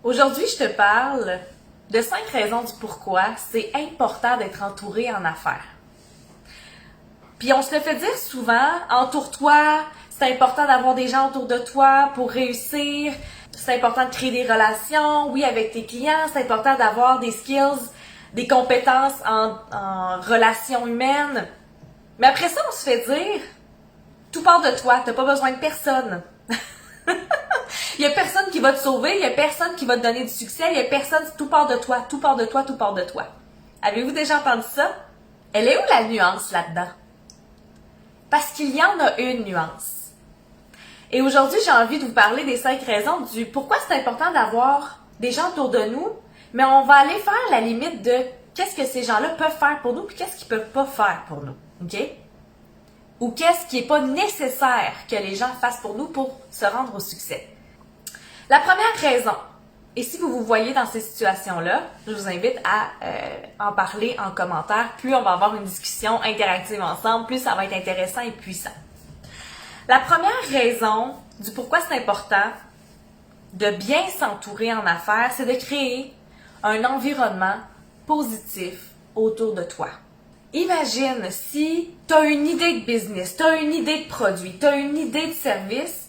Aujourd'hui, je te parle de 5 raisons du pourquoi c'est important d'être entouré en affaires. Puis on se le fait dire souvent, entoure-toi, c'est important d'avoir des gens autour de toi pour réussir, c'est important de créer des relations, oui, avec tes clients, c'est important d'avoir des skills, des compétences en relations humaines. Mais après ça, on se fait dire, tout part de toi, t'as pas besoin de personne. Il y a personne qui va te sauver, il y a personne qui va te donner du succès, il y a personne, tout part de toi, tout part de toi, tout part de toi. Avez-vous déjà entendu ça? Elle est où la nuance là-dedans? Parce qu'il y en a une nuance. Et aujourd'hui, j'ai envie de vous parler des 5 raisons du pourquoi c'est important d'avoir des gens autour de nous, mais on va aller faire la limite de qu'est-ce que ces gens-là peuvent faire pour nous, puis qu'est-ce qu'ils peuvent pas faire pour nous, ok? Ou qu'est-ce qui est pas nécessaire que les gens fassent pour nous pour se rendre au succès. La première raison, et si vous vous voyez dans ces situations-là, je vous invite à en parler en commentaire. Plus on va avoir une discussion interactive ensemble, plus ça va être intéressant et puissant. La première raison du pourquoi c'est important de bien s'entourer en affaires, c'est de créer un environnement positif autour de toi. Imagine si tu as une idée de business, tu as une idée de produit, tu as une idée de service,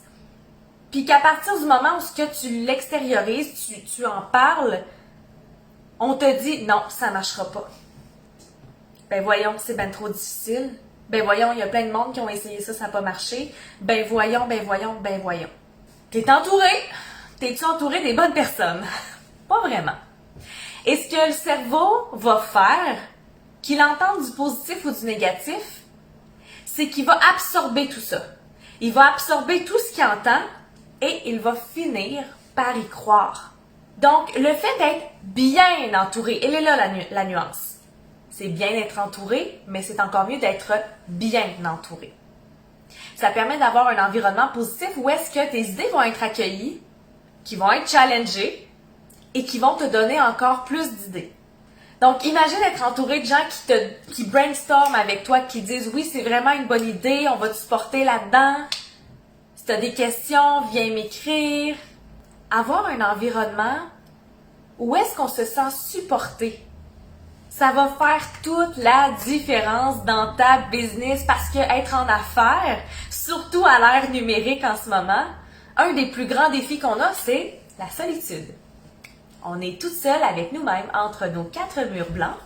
puis qu'à partir du moment où tu l'extériorises, tu en parles, on te dit non, ça ne marchera pas. Ben voyons, c'est ben trop difficile. Ben voyons, il y a plein de monde qui ont essayé ça, ça n'a pas marché. Ben voyons, ben voyons, ben voyons. T'es entouré. T'es-tu entouré des bonnes personnes? Pas vraiment. Et ce que le cerveau va faire, qu'il entende du positif ou du négatif, c'est qu'il va absorber tout ça. Il va absorber tout ce qu'il entend et il va finir par y croire. Donc, le fait d'être bien entouré, elle est là la nuance. C'est bien d'être entouré, mais c'est encore mieux d'être bien entouré. Ça permet d'avoir un environnement positif où est-ce que tes idées vont être accueillies, qui vont être challengées et qui vont te donner encore plus d'idées. Donc, imagine être entouré de gens qui brainstorment avec toi, qui disent « Oui, c'est vraiment une bonne idée, on va te supporter là-dedans. Si tu as des questions, viens m'écrire. » Avoir un environnement où est-ce qu'on se sent supporté, ça va faire toute la différence dans ta business parce que être en affaires, surtout à l'ère numérique en ce moment, un des plus grands défis qu'on a, c'est la solitude. On est tout seul avec nous-mêmes entre nos 4 murs blancs,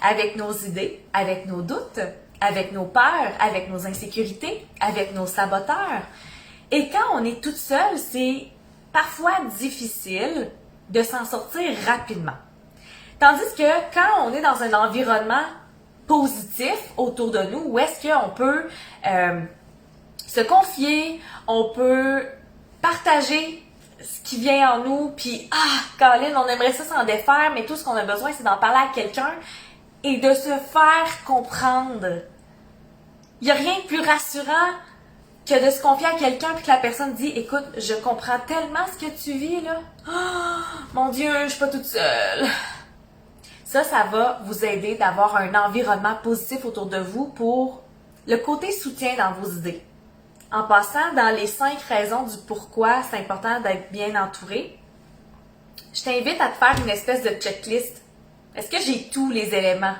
avec nos idées, avec nos doutes, avec nos peurs, avec nos insécurités, avec nos saboteurs. Et quand on est toute seule, c'est parfois difficile de s'en sortir rapidement. Tandis que quand on est dans un environnement positif autour de nous, où est-ce qu'on peut se confier, on peut partager ce qui vient en nous, puis Colin, on aimerait ça s'en défaire, mais tout ce qu'on a besoin, c'est d'en parler à quelqu'un et de se faire comprendre. Il n'y a rien de plus rassurant que de se confier à quelqu'un puis que la personne dit « Écoute, je comprends tellement ce que tu vis, là. Mon Dieu, je suis pas toute seule. » Ça va vous aider d'avoir un environnement positif autour de vous pour le côté soutien dans vos idées. En passant dans les 5 raisons du pourquoi c'est important d'être bien entouré, je t'invite à te faire une espèce de checklist. Est-ce que j'ai tous les éléments?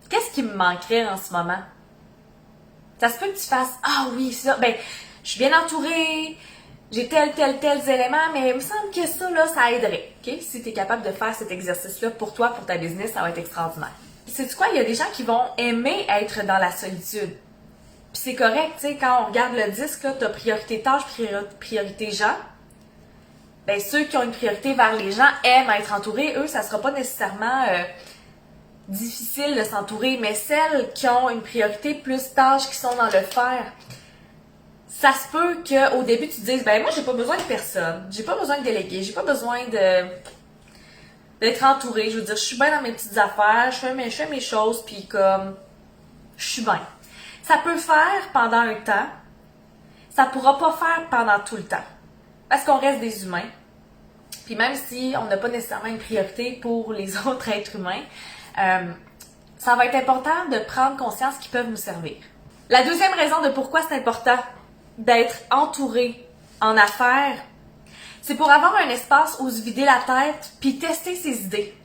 Qu'est-ce qui me manquerait en ce moment? Ça se peut que tu fasses « Ah oui, ça, ben, je suis bien entourée, j'ai tels éléments, mais il me semble que ça, là, ça aiderait. » Okay? Si tu es capable de faire cet exercice-là pour toi, pour ta business, ça va être extraordinaire. Sais-tu quoi? Il y a des gens qui vont aimer être dans la solitude. Puis c'est correct, tu sais, quand on regarde le disque, là, tu as priorité tâche, priorité gens. Ben, ceux qui ont une priorité vers les gens aiment être entourés. Eux, ça sera pas nécessairement difficile de s'entourer, mais celles qui ont une priorité plus tâches, qui sont dans le faire, ça se peut qu'au début, tu te dises, ben moi, j'ai pas besoin de personne. J'ai pas besoin de déléguer. J'ai pas besoin d'être entourée. Je veux dire, je suis bien dans mes petites affaires. Je fais mes choses, puis comme, je suis bien. Ça peut faire pendant un temps. Ça pourra pas faire pendant tout le temps. Parce qu'on reste des humains. Puis même si on n'a pas nécessairement une priorité pour les autres êtres humains, ça va être important de prendre conscience qu'ils peuvent nous servir. La deuxième raison de pourquoi c'est important d'être entouré en affaires, C'est pour avoir un espace où se vider la tête puis tester ses idées.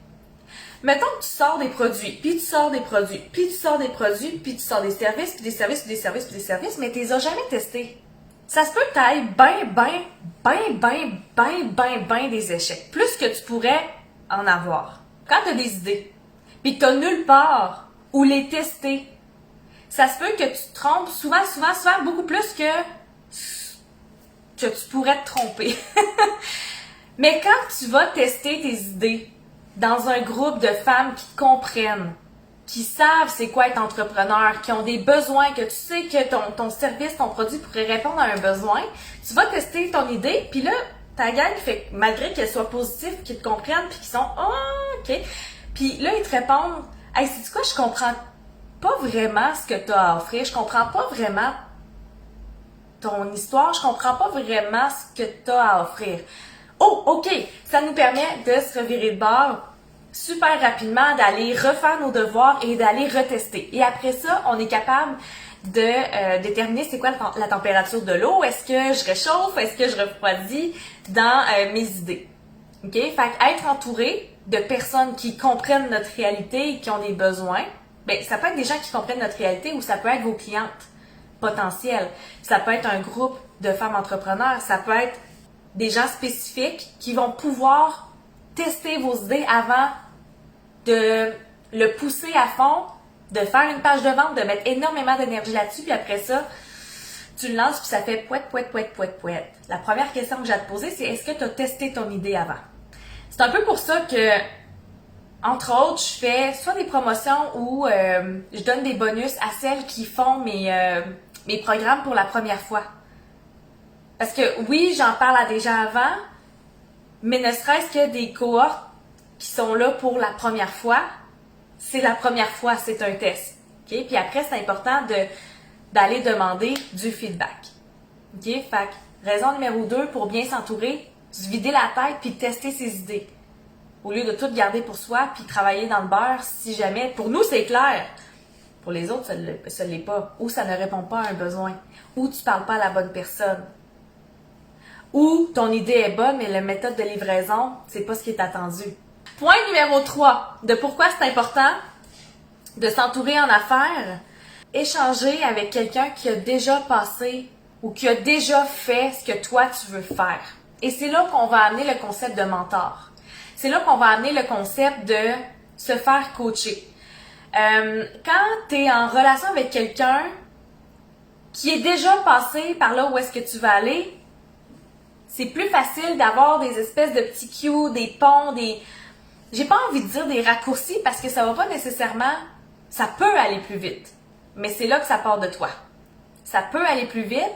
Mettons que tu sors des produits, puis tu sors des produits, puis tu sors des produits, puis tu sors des services, puis des services, puis des services, puis des services, mais tu les as jamais testés. Ça se peut que tu ailles ben des échecs. Plus que tu pourrais en avoir. Quand tu as des idées, puis que tu n'as nulle part où les tester, ça se peut que tu te trompes souvent, beaucoup plus que tu pourrais te tromper. Mais quand tu vas tester tes idées dans un groupe de femmes qui te comprennent, qui savent c'est quoi être entrepreneur, qui ont des besoins, que tu sais que ton service, ton produit pourrait répondre à un besoin, tu vas tester ton idée, puis là, ta gang fait, malgré qu'elle soit positive, qu'ils te comprennent, puis qu'ils sont « Ah, ok », puis là, ils te répondent « Hey, sais-tu quoi, je comprends pas vraiment ce que tu as à offrir, je comprends pas vraiment ton histoire, je comprends pas vraiment ce que tu as à offrir. » Oh, ok, ça nous permet de se revirer de bord super rapidement, d'aller refaire nos devoirs et d'aller retester. Et après ça, on est capable de déterminer c'est quoi la température de l'eau. Est-ce que je réchauffe? Est-ce que je refroidis dans mes idées? OK? Fait être entouré de personnes qui comprennent notre réalité et qui ont des besoins, ben ça peut être des gens qui comprennent notre réalité ou ça peut être vos clientes potentielles. Ça peut être un groupe de femmes entrepreneurs. Ça peut être des gens spécifiques qui vont pouvoir tester vos idées avant de le pousser à fond, de faire une page de vente, de mettre énormément d'énergie là-dessus, puis après ça, tu le lances, puis ça fait pouet. La première question que j'ai à te poser, c'est est-ce que tu as testé ton idée avant? C'est un peu pour ça que, entre autres, je fais soit des promotions ou je donne des bonus à celles qui font mes programmes pour la première fois. Parce que oui, j'en parle à des gens avant, mais ne serait-ce que des cohortes qui sont là pour la première fois, c'est la première fois, c'est un test. Okay? Puis après, c'est important d'aller demander du feedback. Okay? Fait que, raison numéro 2, pour bien s'entourer, se vider la tête puis tester ses idées. Au lieu de tout garder pour soi puis travailler dans le beurre, si jamais, pour nous, c'est clair. Pour les autres, ça ne l'est pas. Ou ça ne répond pas à un besoin. Ou tu parles pas à la bonne personne. Ou ton idée est bonne, mais la méthode de livraison, c'est pas ce qui est attendu. Point numéro 3 de pourquoi c'est important de s'entourer en affaires, échanger avec quelqu'un qui a déjà passé ou qui a déjà fait ce que toi tu veux faire. Et c'est là qu'on va amener le concept de mentor. C'est là qu'on va amener le concept de se faire coacher. Quand tu es en relation avec quelqu'un qui est déjà passé par là où est-ce que tu vas aller, c'est plus facile d'avoir des espèces de petits cues, des ponts, j'ai pas envie de dire des raccourcis parce que ça va pas nécessairement, ça peut aller plus vite. Mais c'est là que ça part de toi. Ça peut aller plus vite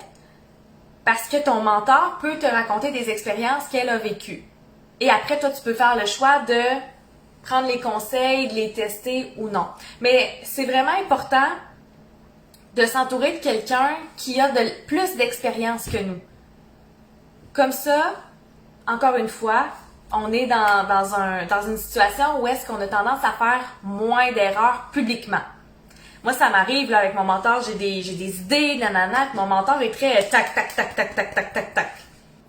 parce que ton mentor peut te raconter des expériences qu'elle a vécues. Et après, toi, tu peux faire le choix de prendre les conseils, de les tester ou non. Mais c'est vraiment important de s'entourer de quelqu'un qui a plus d'expérience que nous. Comme ça, encore une fois, on est dans une situation où est-ce qu'on a tendance à faire moins d'erreurs publiquement. Moi, ça m'arrive là avec mon mentor, j'ai des idées, nanana, mon mentor est très tac.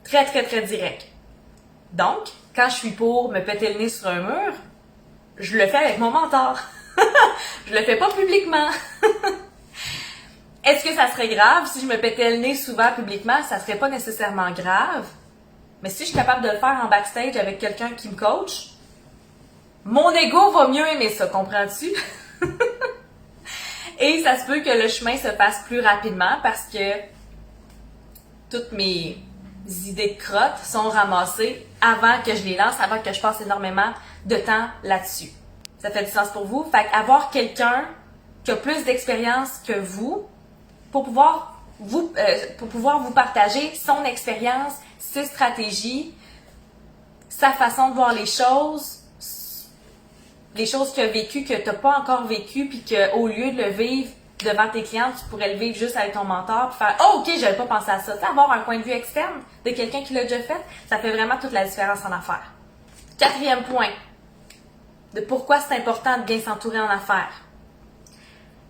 Très direct. Donc, quand je suis pour me péter le nez sur un mur, je le fais avec mon mentor. Je le fais pas publiquement. Est-ce que ça serait grave si je me pétais le nez souvent publiquement? Ça serait pas nécessairement grave. Mais si je suis capable de le faire en backstage avec quelqu'un qui me coach, mon ego va mieux aimer ça, comprends-tu? Et ça se peut que le chemin se fasse plus rapidement parce que toutes mes idées de crotte sont ramassées avant que je les lance, avant que je passe énormément de temps là-dessus. Ça fait du sens pour vous? Fait qu'avoir quelqu'un qui a plus d'expérience que vous pour pouvoir vous partager son expérience, ses stratégies, sa façon de voir les choses qu'il a vécues, que tu n'as pas encore vécues, puis qu'au lieu de le vivre devant tes clients, tu pourrais le vivre juste avec ton mentor, puis faire « Oh, ok, j'avais pas pensé à ça ». Avoir un point de vue externe de quelqu'un qui l'a déjà fait, ça fait vraiment toute la différence en affaires. 4e point de pourquoi c'est important de bien s'entourer en affaires,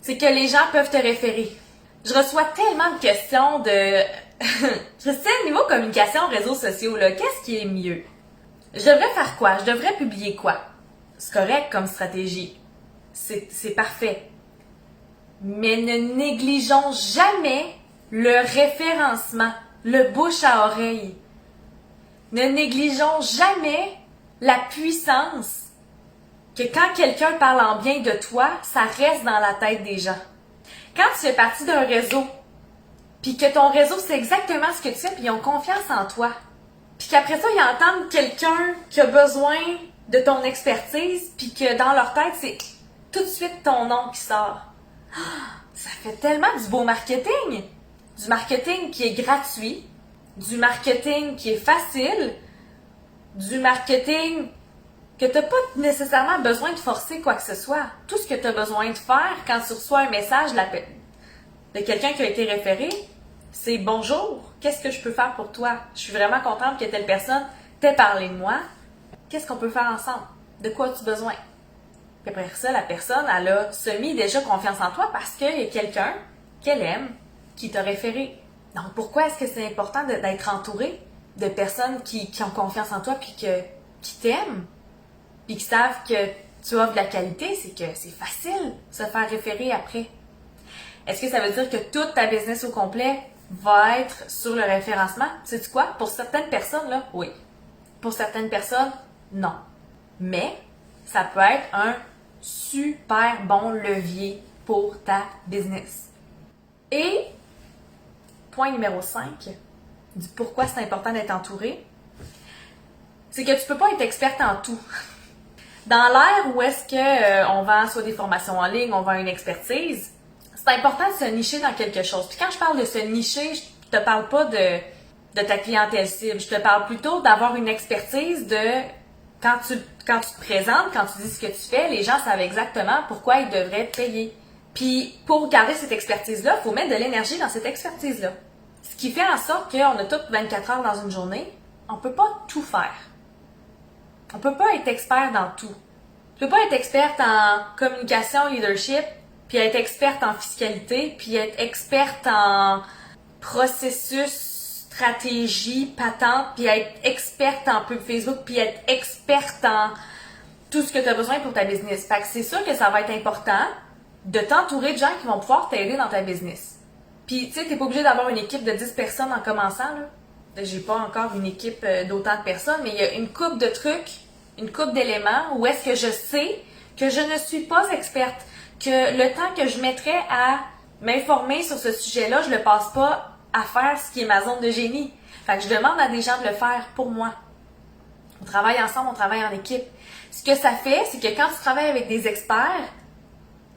c'est que les gens peuvent te référer. Je reçois tellement de questions de Christine, niveau communication, réseaux sociaux, là, qu'est-ce qui est mieux? Je devrais faire quoi? Je devrais publier quoi? C'est correct comme stratégie. C'est parfait. Mais ne négligeons jamais le référencement, le bouche à oreille. Ne négligeons jamais la puissance que quand quelqu'un parle en bien de toi, ça reste dans la tête des gens. Quand tu fais partie d'un réseau, puis que ton réseau sait exactement ce que tu fais, puis ils ont confiance en toi, puis qu'après ça, ils entendent quelqu'un qui a besoin de ton expertise, puis que dans leur tête, c'est tout de suite ton nom qui sort. Ça fait tellement du beau marketing! Du marketing qui est gratuit, du marketing qui est facile, du marketing que tu n'as pas nécessairement besoin de forcer quoi que ce soit. Tout ce que tu as besoin de faire quand tu reçois un message de quelqu'un qui a été référé, c'est « Bonjour, qu'est-ce que je peux faire pour toi? Je suis vraiment contente que telle personne t'ait parlé de moi. Qu'est-ce qu'on peut faire ensemble? De quoi as-tu besoin? » Puis après ça, la personne, elle a semi déjà confiance en toi parce qu'il y a quelqu'un qu'elle aime qui t'a référé. Donc, pourquoi est-ce que c'est important d'être entouré de personnes qui ont confiance en toi puis qui t'aiment? Puis qui savent que tu offres de la qualité, c'est que c'est facile de se faire référer après. Est-ce que ça veut dire que toute ta business au complet va être sur le référencement? Sais-tu quoi? Pour certaines personnes, là, oui. Pour certaines personnes, non. Mais ça peut être un super bon levier pour ta business. Et point numéro 5, du pourquoi c'est important d'être entouré, c'est que tu peux pas être experte en tout. Dans l'ère où est-ce que on vend soit des formations en ligne, on vend une expertise, c'est important de se nicher dans quelque chose. Puis quand je parle de se nicher, je te parle pas de ta clientèle cible. Je te parle plutôt d'avoir une expertise de quand tu te présentes, quand tu dis ce que tu fais, les gens savent exactement pourquoi ils devraient te payer. Puis pour garder cette expertise-là, il faut mettre de l'énergie dans cette expertise-là. Ce qui fait en sorte qu'on a toutes 24 heures dans une journée, on peut pas tout faire. On peut pas être expert dans tout. Tu peux pas être experte en communication, leadership, puis être experte en fiscalité, puis être experte en processus, stratégie, patente, puis être experte en pub Facebook, puis être experte en tout ce que tu as besoin pour ta business. Fait que c'est sûr que ça va être important de t'entourer de gens qui vont pouvoir t'aider dans ta business. Puis, tu sais, t'es pas obligé d'avoir une équipe de 10 personnes en commençant, là. J'ai pas encore une équipe d'autant de personnes, mais il y a une couple de trucs, une couple d'éléments où est-ce que je sais que je ne suis pas experte, que le temps que je mettrais à m'informer sur ce sujet-là, je le passe pas à faire ce qui est ma zone de génie. Fait que je demande à des gens de le faire pour moi. On travaille ensemble, on travaille en équipe. Ce que ça fait, c'est que quand tu travailles avec des experts,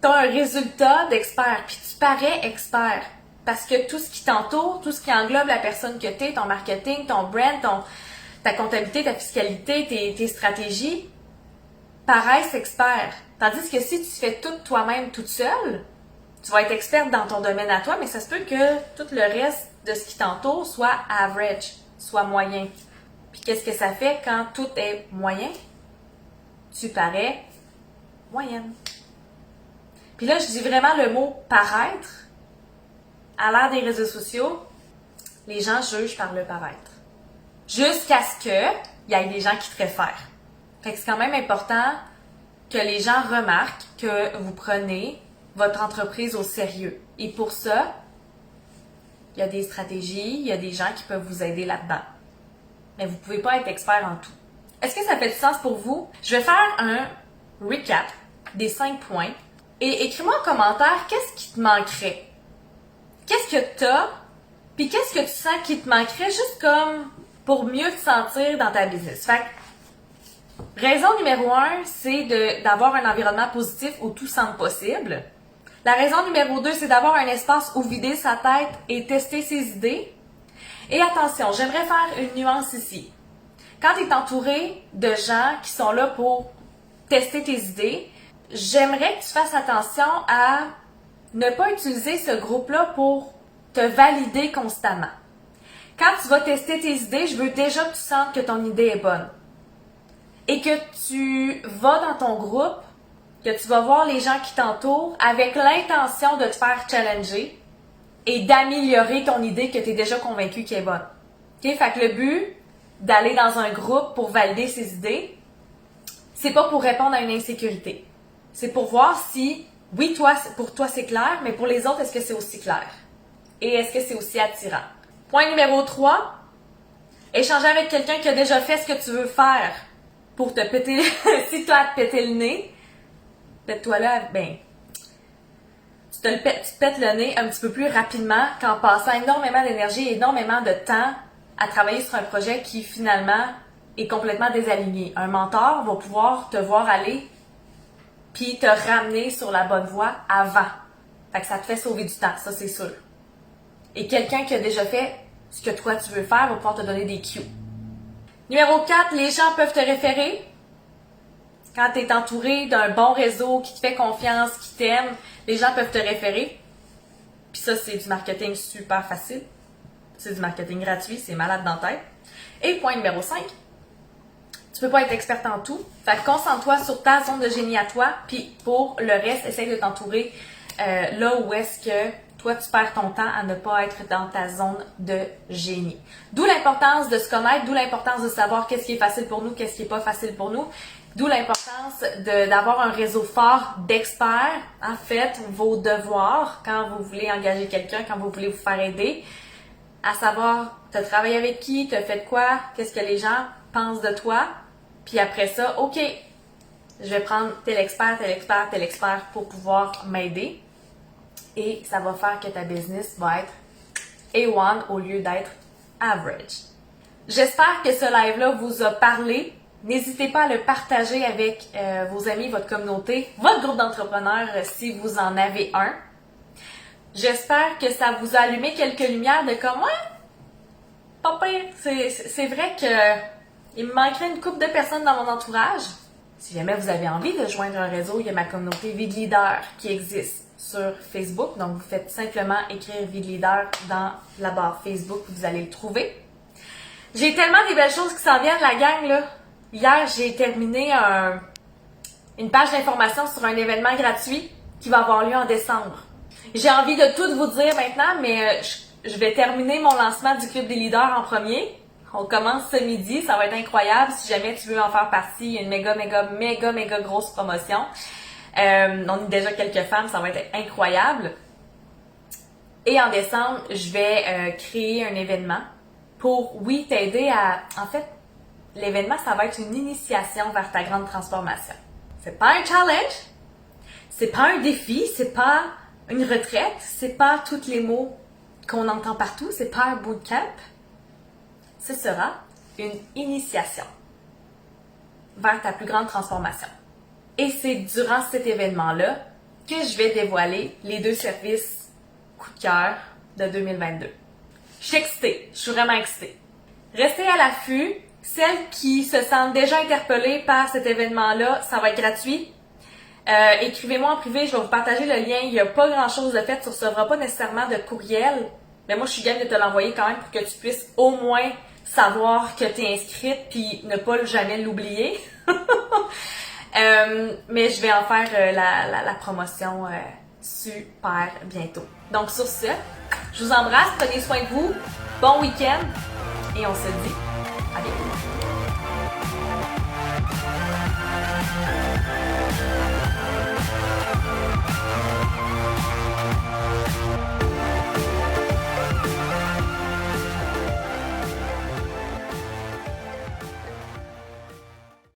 tu as un résultat d'expert, puis tu parais expert. Parce que tout ce qui t'entoure, tout ce qui englobe la personne que tu es, ton marketing, ton brand, ta comptabilité, ta fiscalité, tes stratégies, paraissent experts. Tandis que si tu fais tout toi-même toute seule, tu vas être experte dans ton domaine à toi, mais ça se peut que tout le reste de ce qui t'entoure soit average, soit moyen. Puis qu'est-ce que ça fait quand tout est moyen? Tu parais moyenne. Puis là, je dis vraiment le mot paraître. À l'ère des réseaux sociaux, les gens jugent par le paraître. Jusqu'à ce qu'il y ait des gens qui te réfèrent. Fait que c'est quand même important que les gens remarquent que vous prenez votre entreprise au sérieux. Et pour ça, il y a des stratégies, il y a des gens qui peuvent vous aider là-dedans. Mais vous ne pouvez pas être expert en tout. Est-ce que ça fait du sens pour vous? Je vais faire un recap des 5 points et écris-moi en commentaire qu'est-ce qui te manquerait. Qu'est-ce que t'as, puis qu'est-ce que tu sens qui te manquerait juste comme pour mieux te sentir dans ta business. Fait que, raison numéro 1, c'est d'avoir un environnement positif où tout semble possible. La raison numéro 2, c'est d'avoir un espace où vider sa tête et tester ses idées. Et attention, j'aimerais faire une nuance ici. Quand tu es entouré de gens qui sont là pour tester tes idées, j'aimerais que tu fasses attention à ne pas utiliser ce groupe-là pour te valider constamment. Quand tu vas tester tes idées, je veux déjà que tu sentes que ton idée est bonne. Et que tu vas dans ton groupe, que tu vas voir les gens qui t'entourent avec l'intention de te faire challenger, et d'améliorer ton idée que tu es déjà convaincu qu'elle est bonne. OK? Fait que le but d'aller dans un groupe pour valider ses idées, c'est pas pour répondre à une insécurité. C'est pour voir si, oui, toi, pour toi c'est clair, mais pour les autres, est-ce que c'est aussi clair? Et est-ce que c'est aussi attirant? Point numéro 3, échanger avec quelqu'un qui a déjà fait ce que tu veux faire pour te péter, si toi te péter le nez, pète-toi là, ben, tu te pètes le nez un petit peu plus rapidement qu'en passant énormément d'énergie et énormément de temps à travailler sur un projet qui finalement est complètement désaligné. Un mentor va pouvoir te voir aller puis te ramener sur la bonne voie avant. Fait que ça te fait sauver du temps, ça c'est sûr. Et quelqu'un qui a déjà fait ce que toi tu veux faire va pouvoir te donner des cues. Numéro 4, les gens peuvent te référer. Quand tu es entouré d'un bon réseau qui te fait confiance, qui t'aime, les gens peuvent te référer. Puis ça, c'est du marketing super facile. C'est du marketing gratuit, c'est malade dans la tête. Et point numéro 5, tu peux pas être experte en tout. Fait que concentre-toi sur ta zone de génie à toi, puis pour le reste, essaye de t'entourer là où est-ce que toi, tu perds ton temps à ne pas être dans ta zone de génie. D'où l'importance de se connaître, d'où l'importance de savoir qu'est-ce qui est facile pour nous, qu'est-ce qui est pas facile pour nous. D'où l'importance d'avoir un réseau fort d'experts. En fait, vos devoirs quand vous voulez engager quelqu'un, quand vous voulez vous faire aider, à savoir, tu as travaillé avec qui, tu as fait quoi, qu'est-ce que les gens pensent de toi. Puis après ça, OK, je vais prendre tel expert, tel expert, tel expert pour pouvoir m'aider. Et ça va faire que ta business va être A1 au lieu d'être average. J'espère que ce live-là vous a parlé. N'hésitez pas à le partager avec vos amis, votre communauté, votre groupe d'entrepreneurs si vous en avez un. J'espère que ça vous a allumé quelques lumières de comme, ouais, pas pire. C'est vrai que il me manquerait une couple de personnes dans mon entourage. Si jamais vous avez envie de joindre un réseau, il y a ma communauté Vie de Leader qui existe sur Facebook. Donc, vous faites simplement écrire Vie de Leader dans la barre Facebook, vous allez le trouver. J'ai tellement des belles choses qui s'en viennent, la gang, là. Hier, j'ai terminé une page d'information sur un événement gratuit qui va avoir lieu en décembre. J'ai envie de tout vous dire maintenant, mais je vais terminer mon lancement du Club des leaders en premier. On commence ce midi, ça va être incroyable. Si jamais tu veux en faire partie, il y a une méga grosse promotion. On est déjà quelques femmes, ça va être incroyable. Et en décembre, je vais créer un événement pour, oui, t'aider à... En fait, l'événement, ça va être une initiation vers ta grande transformation. C'est pas un challenge, c'est pas un défi, c'est pas une retraite, c'est pas tous les mots qu'on entend partout, c'est pas un bootcamp. Ce sera une initiation vers ta plus grande transformation. Et c'est durant cet événement-là que je vais dévoiler les 2 services coup de cœur de 2022. Je suis excitée, je suis vraiment excitée. Restez à l'affût. Celles qui se sentent déjà interpellées par cet événement-là, ça va être gratuit. Écrivez-moi en privé, je vais vous partager le lien. Il n'y a pas grand-chose de fait, tu ne recevras pas nécessairement de courriel. Mais moi, je suis game de te l'envoyer quand même pour que tu puisses au moins savoir que tu es inscrite puis ne pas jamais l'oublier. Mais je vais en faire la promotion super bientôt. Donc sur ce, je vous embrasse, prenez soin de vous, bon week-end et on se dit à bientôt.